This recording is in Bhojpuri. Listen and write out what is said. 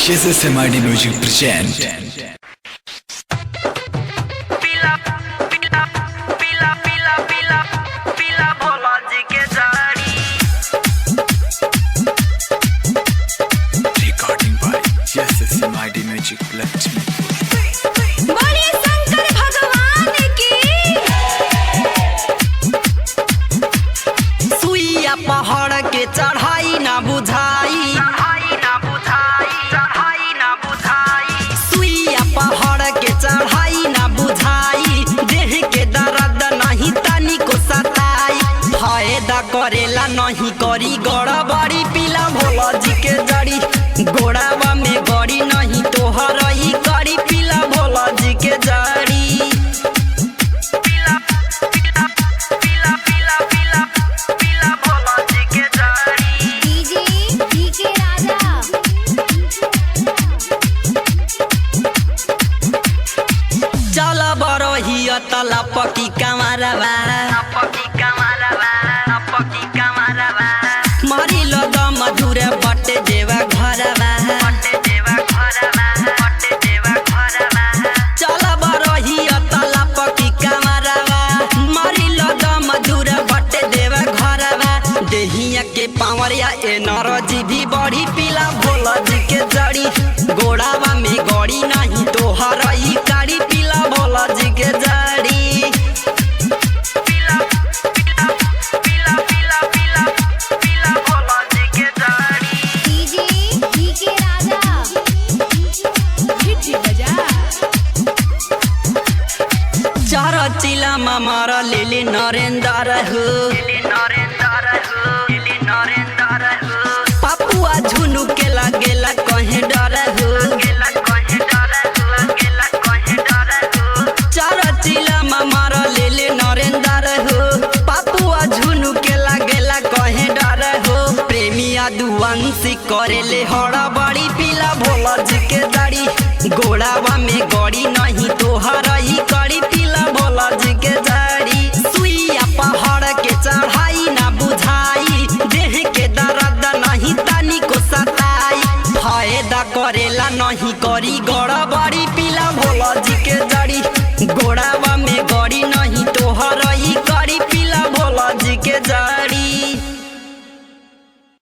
SMID Music present recording by SMID Music Lakshmi बोलिए शंकर भगवान की। सुइया पहाड़ के चढ़ाई ना बुझाई, सुइया पहाड़ के चढ़ाई ना बुझाई, देह के दर्द नहीं तनी को सताई, फायदा करेला नहीं करी गड़बड़ी, पीला भोला जी के जड़ी गोड़ावा में गड़ी नहीं तोहर ही करी, पीला भोला जी के जड़ी। डीजे डीके राजा। चल बरहिया तला पकी कमरवा, मरिल दम मधुर बटे देवा घरवा, चल बरहिया तला पकी कमरवा, मरिल दम मधुर बटे देवा घरवा, देहिया के पावरिया ए नरजी भी बड़ी, पीला भोला जी के जड़ी गोड़ावा में गड़ी नहीं तोहर ई कारी, पीला भोला जी के जड़ी। डीजे डीके राजा। हिट बजा। चार चिला मार लेले नरेंद्र हो, पपुआ झुनु के लगेला कहे डर हो, चार चिला मार लेले नरेंद्र हो, पपुआ झुनु के लगेला कहे डर हो, प्रेमिया दुवंशी करेले हड़बड़ी, पीला भोला जी के जड़ी गोड़ावा में गड़ी नहीं तोहर ही कड़ी, पीला भोला जी के जड़ी। सुइया पहाड़ के चढ़ाई ना बुझाई, देह के दर्द नहीं तनी को सताई, फायदा करेला नहीं करी गड़बड़ी, पीला भोला जी के जड़ी गोड़ावा